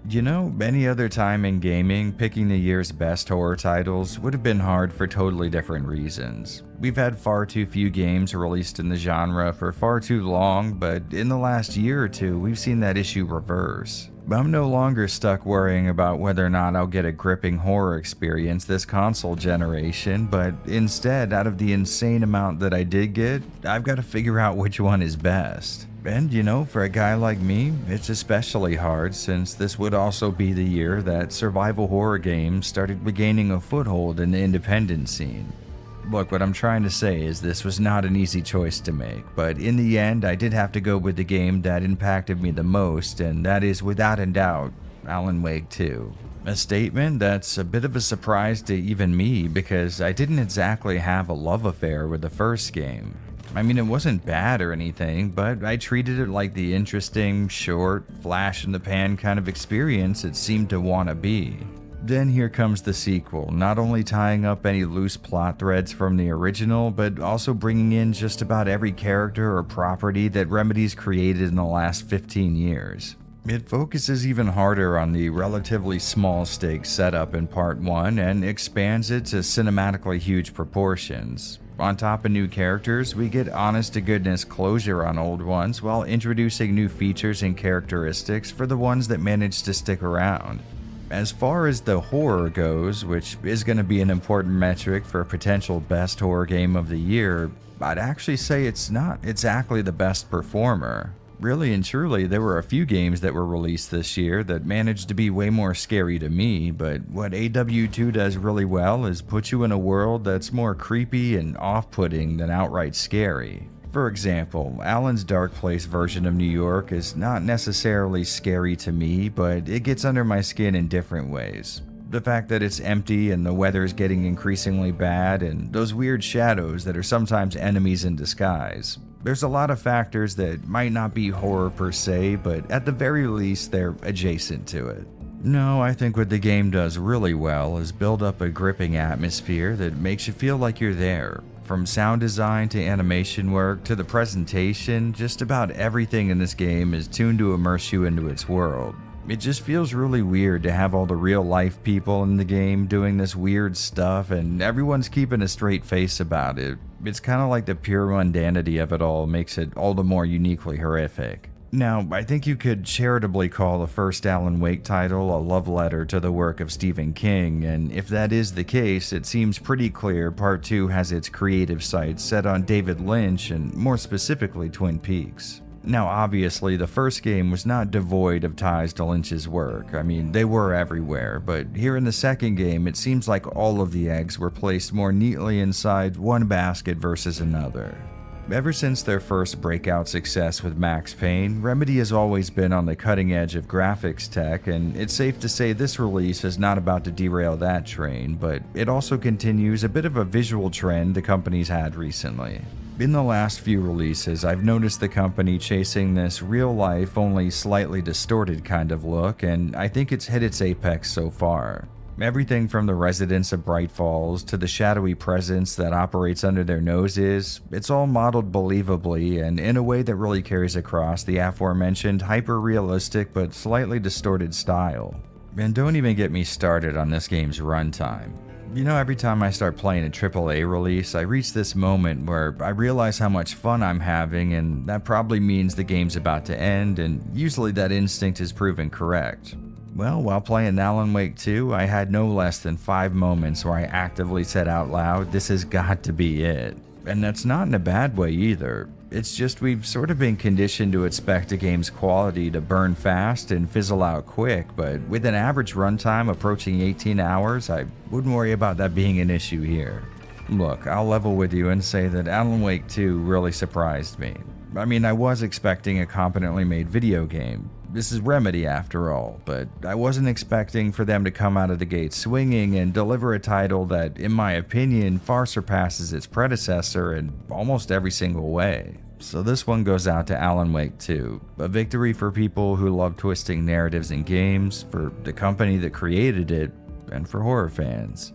Any other time in gaming, picking the year's best horror titles would have been hard for totally different reasons. We've had far too few games released in the genre for far too long, but in the last year or two, we've seen that issue reverse. I'm no longer stuck worrying about whether or not I'll get a gripping horror experience this console generation, but instead, out of the insane amount that I did get, I've got to figure out which one is best. And for a guy like me, it's especially hard since this would also be the year that survival horror games started regaining a foothold in the independent scene. Look, what I'm trying to say is this was not an easy choice to make, but in the end, I did have to go with the game that impacted me the most, and that is without a doubt, Alan Wake 2. A statement that's a bit of a surprise to even me because I didn't exactly have a love affair with the first game. It wasn't bad or anything, but I treated it like the interesting, short, flash-in-the-pan kind of experience it seemed to want to be. Then here comes the sequel, not only tying up any loose plot threads from the original, but also bringing in just about every character or property that Remedy's created in the last 15 years. It focuses even harder on the relatively small stakes setup in Part 1 and expands it to cinematically huge proportions. On top of new characters, we get honest-to-goodness closure on old ones while introducing new features and characteristics for the ones that manage to stick around. As far as the horror goes, which is going to be an important metric for a potential best horror game of the year, I'd actually say it's not exactly the best performer. Really and truly, there were a few games that were released this year that managed to be way more scary to me, but what AW2 does really well is put you in a world that's more creepy and off-putting than outright scary. For example, Alan's Dark Place version of New York is not necessarily scary to me, but it gets under my skin in different ways. The fact that it's empty and the weather is getting increasingly bad, and those weird shadows that are sometimes enemies in disguise. There's a lot of factors that might not be horror per se, but at the very least, they're adjacent to it. No, I think what the game does really well is build up a gripping atmosphere that makes you feel like you're there. From sound design to animation work to the presentation, just about everything in this game is tuned to immerse you into its world. It just feels really weird to have all the real-life people in the game doing this weird stuff and everyone's keeping a straight face about it. It's kind of like the pure mundanity of it all makes it all the more uniquely horrific. Now, I think you could charitably call the first Alan Wake title a love letter to the work of Stephen King, and if that is the case, it seems pretty clear Part 2 has its creative sights set on David Lynch and more specifically Twin Peaks. Now, obviously, the first game was not devoid of ties to Lynch's work. They were everywhere, but here in the second game, it seems like all of the eggs were placed more neatly inside one basket versus another. Ever since their first breakout success with Max Payne, Remedy has always been on the cutting edge of graphics tech, and it's safe to say this release is not about to derail that train, but it also continues a bit of a visual trend the company's had recently. In the last few releases, I've noticed the company chasing this real-life, only slightly distorted kind of look, and I think it's hit its apex so far. Everything from the residents of Bright Falls to the shadowy presence that operates under their noses, it's all modeled believably and in a way that really carries across the aforementioned hyper-realistic but slightly distorted style. And don't even get me started on this game's runtime. Every time I start playing a AAA release, I reach this moment where I realize how much fun I'm having, and that probably means the game's about to end, and usually that instinct is proven correct. Well, while playing Alan Wake 2, I had no less than 5 moments where I actively said out loud, "This has got to be it." And that's not in a bad way either. It's just we've sort of been conditioned to expect a game's quality to burn fast and fizzle out quick, but with an average runtime approaching 18 hours, I wouldn't worry about that being an issue here. Look, I'll level with you and say that Alan Wake 2 really surprised me. I was expecting a competently made video game. This is Remedy after all, but I wasn't expecting for them to come out of the gate swinging and deliver a title that, in my opinion, far surpasses its predecessor in almost every single way. So this one goes out to Alan Wake 2, a victory for people who love twisting narratives in games, for the company that created it, and for horror fans.